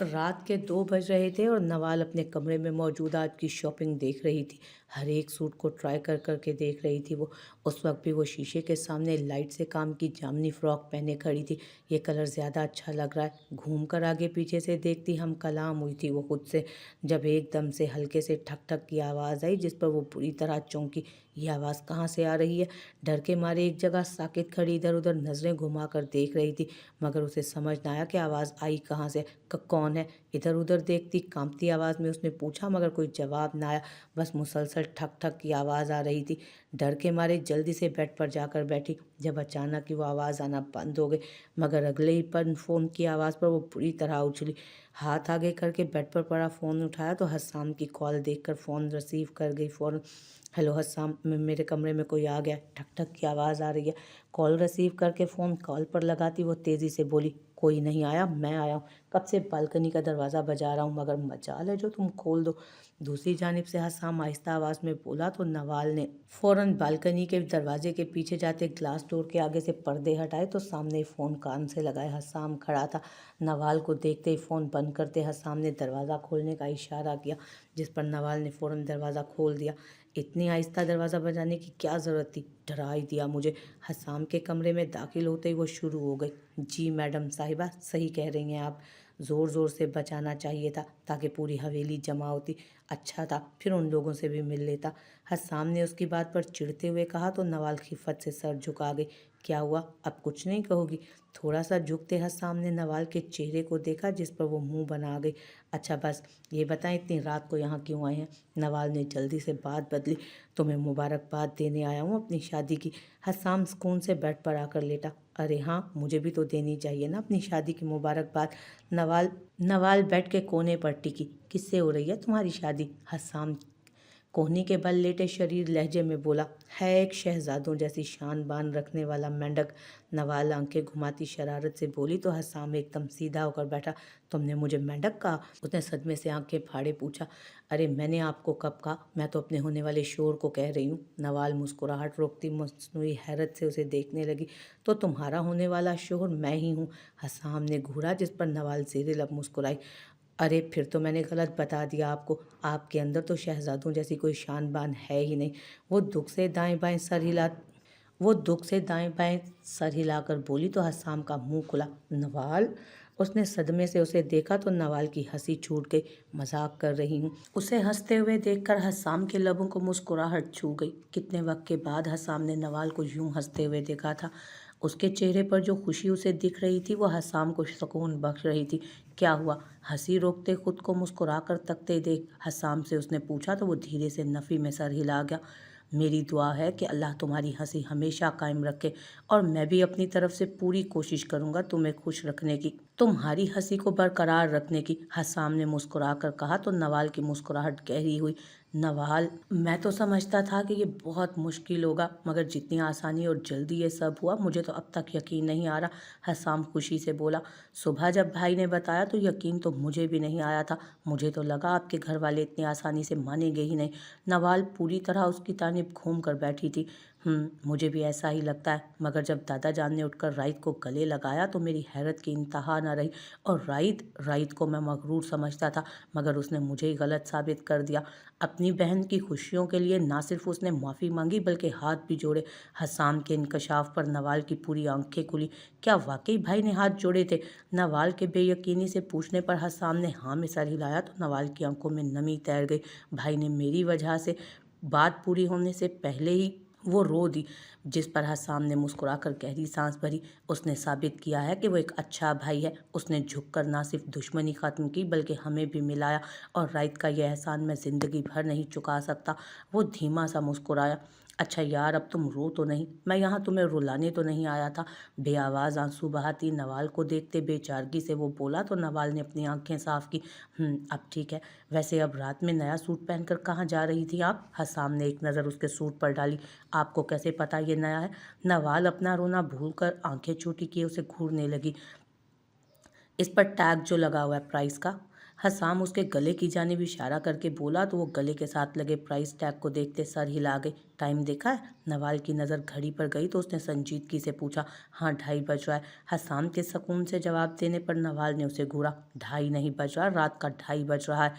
रात के 2 बज रहे थे और नवाल अपने कमरे में मौजूद आज की शॉपिंग देख रही थी। हर एक सूट को ट्राई कर कर के देख रही थी वो। उस वक्त भी वो शीशे के सामने लाइट से काम की जामनी फ्रॉक पहने खड़ी थी। ये कलर ज़्यादा अच्छा लग रहा है। घूम कर आगे पीछे से देखती हम कलाम हुई थी वो खुद से, जब एकदम से हल्के से ठक ठक की आवाज़ आई जिस पर वो बुरी तरह चौंकी। ये आवाज़ कहाँ से आ रही है? डर के मारे एक जगह साकित खड़ी इधर उधर नज़रें घुमा कर देख रही थी, मगर उसे समझ न आया कि आवाज़ आई कहाँ से, कौन है। इधर उधर देखती कांपती आवाज़ में उसने पूछा, मगर कोई जवाब ना आया। बस मुसलसल ठक ठक की आवाज़ आ रही थी। डर के मारे जल्दी से बेड पर जाकर बैठी, जब अचानक ही वो आवाज़ आना बंद हो गई। मगर अगले ही पल फ़ोन की आवाज़ पर वो पूरी तरह उछली। हाथ आगे करके बेड पर पड़ा फ़ोन उठाया तो हस्साम की कॉल देखकर फ़ोन रिसीव कर गई फ़ौरन। हेलो हस्साम, मेरे कमरे में कोई आ गया, ठक ठक की आवाज़ आ रही है। कॉल रिसीव करके फ़ोन कॉल पर लगाती वो तेज़ी से बोली, कोई नहीं आया, मैं आया हूँ। कब से बालकनी का दरवाज़ा बजा रहा हूँ, मगर मजाल है जो तुम खोल दो। दूसरी जानिब से हस्साम आहिस्ता आवाज़ में बोला तो नवाल ने फ़ौरन बालकनी के दरवाजे के पीछे जाते ग्लास डोर के आगे से पर्दे हटाए तो सामने ही फ़ोन कान से लगाए हस्साम खड़ा था। नवाल को देखते ही फ़ोन बंद करते हस्साम ने दरवाज़ा खोलने का इशारा किया, जिस पर नवाल ने फ़ौरन दरवाज़ा खोल दिया। इतनी आहिस्ता दरवाज़ा बजाने की क्या ज़रूरत थी? डरा ही दिया मुझे। हस्साम के कमरे में दाखिल होते ही वो शुरू हो गई, जी मैडम साहिबा, सही कह रही हैं आप। ज़ोर ज़ोर से बचाना चाहिए था ताकि पूरी हवेली जमा होती। अच्छा था, फिर उन लोगों से भी मिल लेता। हस्साम ने उसकी बात पर चिढ़ते हुए कहा तो नवाल खिफ़त से सर झुका गई। क्या हुआ, अब कुछ नहीं कहोगी? थोड़ा सा झुकते हस्साम ने नवाल के चेहरे को देखा, जिस पर वो मुंह बना गई। अच्छा बस ये बताएं, इतनी रात को यहाँ क्यों आए हैं? नवाल ने जल्दी से बात बदली। तुम्हें मुबारकबाद देने आया हूँ अपनी शादी की। हस्साम सुकून से बेड पर आकर लेटा। अरे हाँ, मुझे भी तो देनी चाहिए ना अपनी शादी की मुबारकबाद। नवाल नवाल बेड के कोने पर टिकी। किससे हो रही है तुम्हारी शादी? हस्साम कोहनी के बल लेटे शरीर लहजे में बोला, है एक शहजादों जैसी शान बान रखने वाला मेंढक। नवाल आंखें घुमाती शरारत से बोली तो हस्साम एकदम सीधा होकर बैठा। तुमने मुझे मेंढक कहा? उसने सदमे से आंखें फाड़े पूछा। अरे मैंने आपको कब कहा? मैं तो अपने होने वाले शोर को कह रही हूँ। नवाल मुस्कुराहट रोकती मसनूई हैरत से उसे देखने लगी। तो तुम्हारा होने वाला शोर मैं ही हूँ? हस्साम ने घूरा, जिस पर नवाल ज़ेरे लब मुस्कुराई। अरे फिर तो मैंने गलत बता दिया आपको। आपके अंदर तो शहजादों जैसी कोई शान बान है ही नहीं। वो दुख से दाएं बाएं सर हिला वो दुख से दाएं बाएं सर हिलाकर बोली तो हस्साम का मुंह खुला। नवाल? उसने सदमे से उसे देखा तो नवाल की हंसी छूट गई। मजाक कर रही हूँ? उसे हंसते हुए देखकर हस्साम के लबों को मुस्कुराहट छू गई। कितने वक्त के बाद हस्साम ने नवाल को यूं हंसते हुए देखा था। उसके चेहरे पर जो खुशी उसे दिख रही थी वो हस्साम को सुकून बख्श रही थी। क्या हुआ? हंसी रोकते खुद को मुस्कुरा कर तकते देख हस्साम से उसने पूछा तो वो धीरे से नफ़ी में सर हिला गया। मेरी दुआ है कि अल्लाह तुम्हारी हंसी हमेशा कायम रखे, और मैं भी अपनी तरफ से पूरी कोशिश करूंगा तुम्हें खुश रखने की, तुम्हारी हंसी को बरकरार रखने की। हस्साम ने मुस्कुरा कर कहा तो नवाल की मुस्कुराहट गहरी हुई। नवाल, मैं तो समझता था कि ये बहुत मुश्किल होगा, मगर जितनी आसानी और जल्दी ये सब हुआ मुझे तो अब तक यकीन नहीं आ रहा। हस्साम खुशी से बोला। सुबह जब भाई ने बताया तो यकीन तो मुझे भी नहीं आया था। मुझे तो लगा आपके घर वाले इतनी आसानी से मानेंगे ही नहीं। नवाल पूरी तरह उसकी तारीफ घूम कर बैठी थी। मुझे भी ऐसा ही लगता है, मगर जब दादा जान ने उठकर राइत को गले लगाया तो मेरी हैरत की इंतहा न रही। और राइत को मैं मगरूर समझता था, मगर उसने मुझे ही गलत साबित कर दिया। अपनी बहन की खुशियों के लिए ना सिर्फ उसने माफ़ी मांगी बल्कि हाथ भी जोड़े। हस्साम के इंकशाफ पर नवाल की पूरी आंखें खुली। क्या वाकई भाई ने हाथ जोड़े थे? नवाल के बेयकीनी से पूछने पर हस्साम ने हाँ में सर हिलाया तो नवाल की आंखों में नमी तैर गई। भाई ने मेरी वजह से बात पूरी होने से पहले ही वो रो दी, जिस पर हस्साम ने मुस्कुराकर गहरी सांस भरी। उसने साबित किया है कि वो एक अच्छा भाई है। उसने झुककर ना सिर्फ दुश्मनी खत्म की बल्कि हमें भी मिलाया, और राइत का यह एहसान मैं ज़िंदगी भर नहीं चुका सकता। वो धीमा सा मुस्कुराया। अच्छा यार, अब तुम रो तो नहीं? मैं यहाँ तुम्हें रुलाने तो नहीं आया था। बेआवाज़ आंसू बहाती नवाल को देखते बेचारगी से वो बोला तो नवाल ने अपनी आंखें साफ की। अब ठीक है। वैसे अब रात में नया सूट पहनकर कहाँ जा रही थी आप? हस्साम ने एक नज़र उसके सूट पर डाली। आपको कैसे पता ये नया है? नवाल अपना रोना भूलकर आंखें छोटी किए उसे घूरने लगी। इस पर टैग जो लगा हुआ है प्राइस का। हसाम उसके गले की जानिब इशारा करके बोला तो वो गले के साथ लगे प्राइस टैग को देखते सर हिला गई। टाइम देखा है? नवाल की नज़र घड़ी पर गई तो उसने संजीदगी से पूछा। हाँ, 2:30 बज रहा है। हसाम के सुकून से जवाब देने पर नवाल ने उसे घूरा। 2:30 नहीं बज रहा, रात का 2:30 बज रहा है,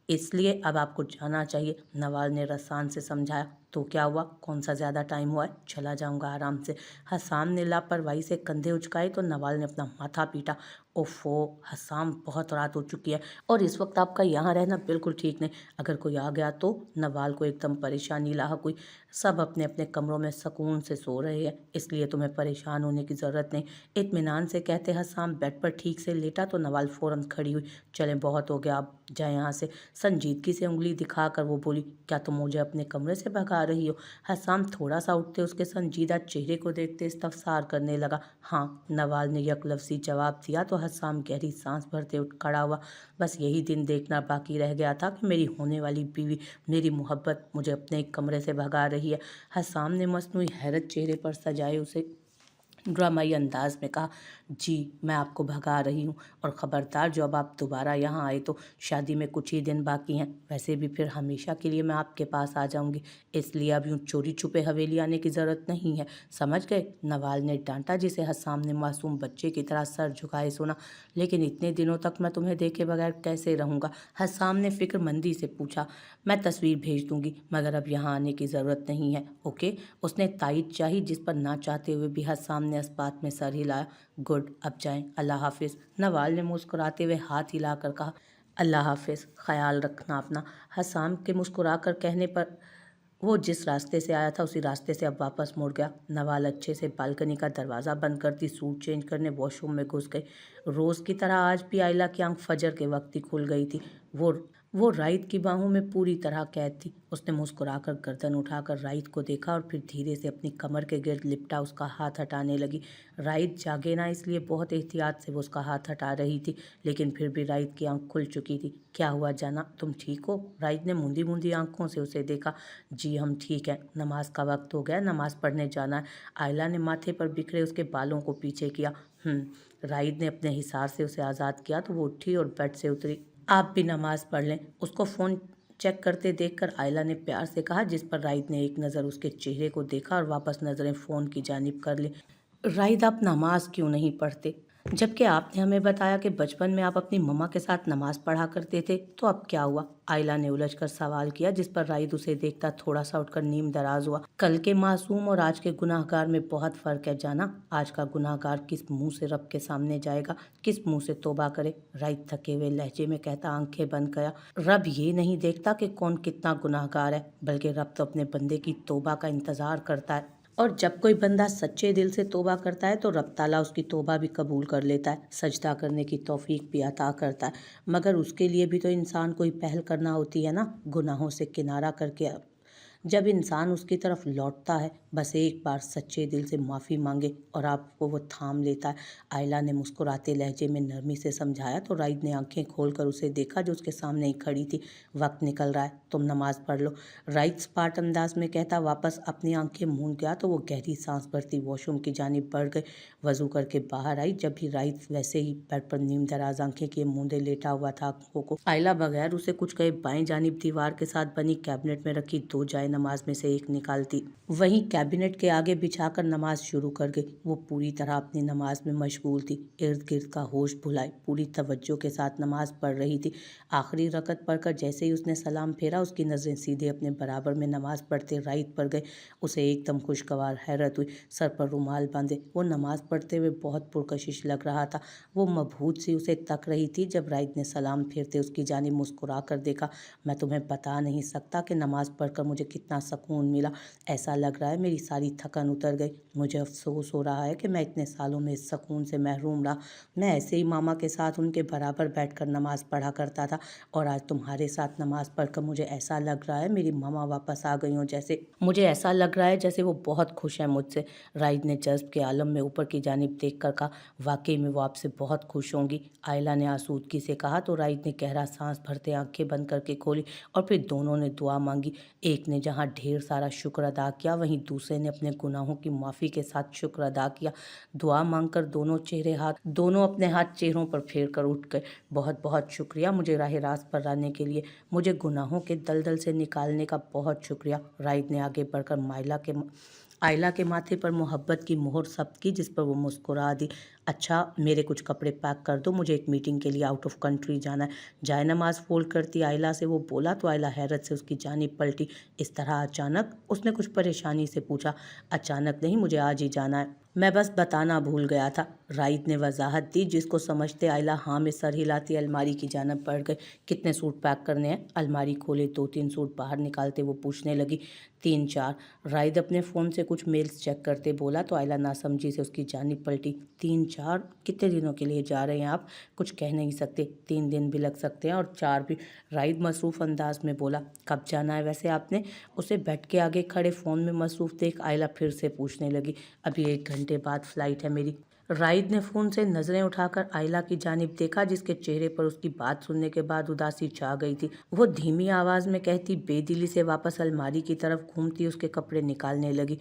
इसलिए अब आपको जाना चाहिए, नवाल ने रसान से समझाया। तो क्या हुआ? कौन सा ज़्यादा टाइम हुआ है? चला जाऊंगा आराम से। हसाम ने लापरवाही से कंधे उचकाए तो नवाल ने अपना माथा पीटा। ओफो हसाम, बहुत रात हो चुकी है और इस वक्त आपका यहाँ रहना बिल्कुल ठीक नहीं। अगर कोई आ गया तो? नवाल को एकदम परेशानी लाहक हुई। सब अपने अपने कमरों में सुकून से सो रहे हैं, इसलिए तुम्हें परेशान होने की ज़रूरत नहीं, इत्मीनान से कहते हसाम बेड पर ठीक से लेटा तो नवाल फ़ौरन खड़ी हुई। चलें, बहुत हो गया, आप जाए यहाँ से। संजीदगी से उंगली दिखाकर वो बोली। क्या तुम मुझे अपने कमरे से भगा रही हो? हसाम थोड़ा सा उठते उसके संजीदा चेहरे को देखते इस्तफसार करने लगा। हाँ, नवाल ने यकलफ्ज़ी जवाब दिया तो हसाम गहरी सांस भरते उठ खड़ा हुआ। बस यही दिन देखना बाकी रह गया था कि मेरी होने वाली बीवी, मेरी मोहब्बत मुझे अपने एक कमरे से भगा रही है। हसाम ने मसनूई हैरत चेहरे पर सजाए उसे ड्रामाई अंदाज में कहा। जी, मैं आपको भगा रही हूँ और ख़बरदार, जो अब आप दोबारा यहाँ आए तो शादी में कुछ ही दिन बाकी हैं, वैसे भी फिर हमेशा के लिए मैं आपके पास आ जाऊँगी, इसलिए अब यूँ चोरी छुपे हवेली आने की ज़रूरत नहीं है, समझ गए? नवाल ने डांटा, जिसे हसाम ने मासूम बच्चे की तरह सर झुकाए सुना। लेकिन इतने दिनों तक मैं तुम्हें देखे बगैर कैसे रहूँगा? हसाम ने फिक्रमंदी से पूछा। मैं तस्वीर भेज दूँगी, मगर अब यहाँ आने की ज़रूरत नहीं है, ओके? उसने तायीद चाही, जिस पर ना चाहते हुए भी हसाम ने इस बात में सर हिलाया। गुड, अब जाएं, अल्लाह हाफिज़। नवाल ने मुस्कुराते हुए हाथ हिलाकर कहा। अल्लाह हाफिज़, ख्याल रखना अपना। हसाम के मुस्कुराकर कहने पर वो जिस रास्ते से आया था उसी रास्ते से अब वापस मुड़ गया। नवाल अच्छे से बालकनी का दरवाज़ा बंद करती सूट चेंज करने वॉशरूम में घुस गई। रोज़ की तरह आज भी आयला की आंख फजर के वक्त ही खुल गई थी। वो राइत की बाहों में पूरी तरह कैद थी। उसने मुस्कुराकर गर्दन उठाकर राइत को देखा और फिर धीरे से अपनी कमर के गिर्द लिपटा उसका हाथ हटाने लगी। राइत जागे ना, इसलिए बहुत एहतियात से वो उसका हाथ हटा रही थी, लेकिन फिर भी राइत की आंख खुल चुकी थी। क्या हुआ जाना, तुम ठीक हो? राइत ने मूंदी मूंदी आंखों से उसे देखा। जी हम ठीक हैं, नमाज का वक्त हो गया, नमाज पढ़ने जाना है। आयला ने माथे पर बिखरे उसके बालों को पीछे किया। राइद ने अपने हिसार से उसे आज़ाद किया तो वो उठी और बेड से उतरी। आप भी नमाज पढ़ लें, उसको फ़ोन चेक करते देखकर आयला ने प्यार से कहा, जिस पर राइद ने एक नज़र उसके चेहरे को देखा और वापस नज़रें फ़ोन की जानिब कर ली। राइद, आप नमाज क्यों नहीं पढ़ते? जबकि आपने हमें बताया कि बचपन में आप अपनी मम्मा के साथ नमाज पढ़ा करते थे, तो अब क्या हुआ? आयला ने उलझकर सवाल किया, जिस पर राइद उसे देखता थोड़ा सा उठकर नीम दराज हुआ। कल के मासूम और आज के गुनाहगार में बहुत फ़र्क है जाना। आज का गुनाहगार किस मुंह से रब के सामने जाएगा, किस मुंह से तौबा करे? राइद थके हुए लहजे में कहता आंखें बंद गया। रब ये नहीं देखता कि कौन कितना गुनाहगार है, बल्कि रब तो अपने बंदे की तौबा का इंतज़ार करता है, और जब कोई बंदा सच्चे दिल से तौबा करता है तो रब ताला उसकी तौबा भी कबूल कर लेता है, सजदा करने की तौफीक भी अता करता है। मगर उसके लिए भी तो इंसान को ही पहल करना होती है ना, गुनाहों से किनारा करके। जब इंसान उसकी तरफ लौटता है, बस एक बार सच्चे दिल से माफ़ी मांगे और आपको वो थाम लेता है। आयला ने मुस्कुराते लहजे में नरमी से समझाया तो राइद ने आंखें खोलकर उसे देखा, जो उसके सामने ही खड़ी थी। वक्त निकल रहा है, तुम नमाज पढ़ लो, राइद स्पार्ट अंदाज में कहता वापस अपनी आंखें मूंद गया तो वो गहरी सांस भरती वॉशरूम की जानिब बढ़ गई। वजू करके बाहर आई, जब भी राइद वैसे ही बेड पर नीम दराज आंखें किए मूंदे लेटा हुआ था। आंखों को आयला बगैर उसे कुछ कहे बाएं जानिब दीवार के साथ बनी कैबिनेट में रखी 2 जाए नमाज में से एक निकालती, वहीं कैबिनेट के आगे बिछाकर नमाज शुरू कर गई। वो पूरी तरह अपनी नमाज में मशगूल थी, इर्द गिर्द का होश भुलाए पूरी तवज्जो के साथ नमाज पढ़ रही थी। आखिरी रकत पढ़कर जैसे ही उसने सलाम फेरा, उसकी नज़रें सीधे अपने बराबर में नमाज पढ़ते राइद पर गए। उसे एकदम खुशगवार हैरत हुई। सर पर रुमाल बांधे वो नमाज पढ़ते हुए बहुत पुरकशिश लग रहा था। वो मबहूत सी उसे तक रही थी जब राइद ने सलाम फेरते उसकी जानिब मुस्कुरा कर देखा। मैं तुम्हें बता नहीं सकता कि नमाज पढ़कर मुझे कितना सुकून मिला। ऐसा लग रहा है मेरी सारी थकन उतर गई। मुझे अफसोस हो रहा है कि मैं इतने सालों में इस सुकून से महरूम रहा। मैं ऐसे ही मामा के साथ उनके बराबर बैठकर नमाज पढ़ा करता था, और आज तुम्हारे साथ नमाज पढ़कर मुझे ऐसा लग रहा है मेरी मामा वापस आ गई हों, जैसे मुझे ऐसा लग रहा है जैसे वो बहुत खुश है मुझसे। राइद ने जज्ब के आलम में ऊपर की जानिब देख कर कहा, वाकई में वो आपसे बहुत खुश होंगी। आयला ने आसूदगी से कहा तो राइद ने गहरा सांस भरते आंखें बंद करके खोली और फिर दोनों ने दुआ मांगी। एक ने जहाँ ढेर सारा शुक्र अदा किया, वहीं दूसरे ने अपने गुनाहों की माफ़ी के साथ शुक्र अदा किया। दुआ मांगकर दोनों अपने हाथ चेहरों पर फेर कर उठ गए। बहुत बहुत शुक्रिया मुझे राह रास्त पर लाने के लिए, मुझे गुनाहों के दलदल से निकालने का बहुत शुक्रिया। राइड ने आगे बढ़कर आयला के माथे पर मोहब्बत की मोहर सब्त की, जिस पर वो मुस्कुरा दी। अच्छा, मेरे कुछ कपड़े पैक कर दो, मुझे एक मीटिंग के लिए आउट ऑफ कंट्री जाना है। जायनमाज फोल्ड करती आयला से वो बोला तो आयला हैरत से उसकी जानिब पलटी। इस तरह अचानक? उसने कुछ परेशानी से पूछा। अचानक नहीं, मुझे आज ही जाना है, मैं बस बताना भूल गया था, राइद ने वजाहत दी, जिसको समझते आयला हाँ में सर हिलाती अलमारी की जानब बढ़ गए। कितने सूट पैक करने हैं? अलमारी खोले 2-3 सूट बाहर निकालते वो पूछने लगी। 3-4। राइद अपने फ़ोन से कुछ मेल्स चेक करते बोला तो आयला नासमझी से उसकी जानिब पलटी। 3-4? कितने दिनों के लिए जा रहे हैं आप? कुछ कह नहीं सकते, 3 दिन भी लग सकते हैं और 4 भी, राइद मसरूफ़ अंदाज में बोला। कब जाना है वैसे आपने? उसे बेड के आगे खड़े फ़ोन में मसरूफ़ देख आयला फिर से पूछने लगी। अभी 1 घंटे बाद फ्लाइट है मेरी। राइद ने फ़ोन से नज़रें उठाकर आयला की जानिब देखा, जिसके चेहरे पर उसकी बात सुनने के बाद उदासी छा गई थी। वो धीमी आवाज़ में कहती बेदिली से वापस अलमारी की तरफ घूमती उसके कपड़े निकालने लगी।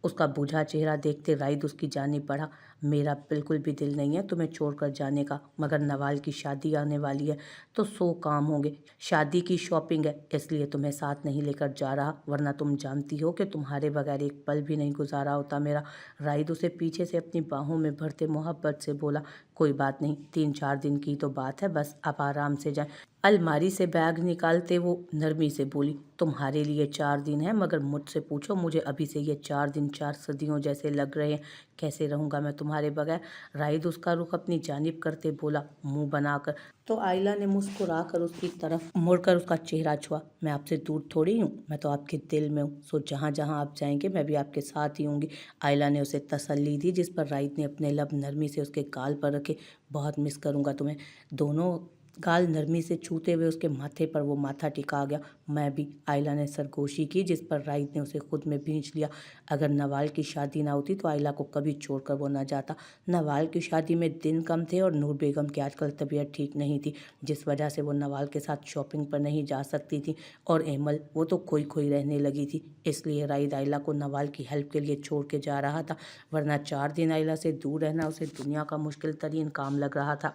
उसका बुझा चेहरा देखते राइद उसकी जानिब बढ़ा। मेरा बिल्कुल भी दिल नहीं है तुम्हें छोड़कर जाने का, मगर नवाल की शादी आने वाली है तो 100 काम होंगे। शादी की शॉपिंग है, इसलिए तुम्हें साथ नहीं लेकर जा रहा, वरना तुम जानती हो कि तुम्हारे बगैर एक पल भी नहीं गुजारा होता मेरा। राइद उसे पीछे से अपनी बाहों में भरते मोहब्बत से बोला। कोई बात नहीं, 3-4 दिन की तो बात है, बस आप आराम से जाएं। अलमारी से बैग निकालते वो नरमी से बोली। तुम्हारे लिए 4 दिन है, मगर मुझसे पूछो, मुझे अभी से ये 4 दिन 4 सदियों जैसे लग रहे हैं। कैसे रहूँगा मैं तुम्हारे बगैर? राइद उसका रुख अपनी जानिब करते बोला, मुंह बनाकर। तो आयला ने मुस्कुरा कर उसकी तरफ मुड़कर उसका चेहरा छुआ। मैं आपसे दूर थोड़ी हूँ, मैं तो आपके दिल में हूँ, सो जहाँ जहाँ आप जाएंगे मैं भी आपके साथ ही होंगी। आयला ने उसे तसल्ली दी, जिस पर राइद ने अपने लब नरमी से उसके गाल पर रखे। बहुत मिस करूँगा तुम्हें। दोनों गाल नरमी से छूते हुए उसके माथे पर वो माथा टिका गया। मैं भी, आयला ने सरगोशी की, जिस पर राइद ने उसे खुद में भींच लिया। अगर नवाल की शादी ना होती तो आयला को कभी छोड़कर वो ना जाता। नवाल की शादी में दिन कम थे और नूर बेगम की आजकल तबीयत ठीक नहीं थी, जिस वजह से वो नवाल के साथ शॉपिंग पर नहीं जा सकती थी। और एमल, वो तो खोई खोई रहने लगी थी, इसलिए राइद आयला को नवाल की हेल्प के लिए छोड़ के जा रहा था, वरना 4 दिन आयला से दूर रहना उसे दुनिया का मुश्किल तरीन काम लग रहा था।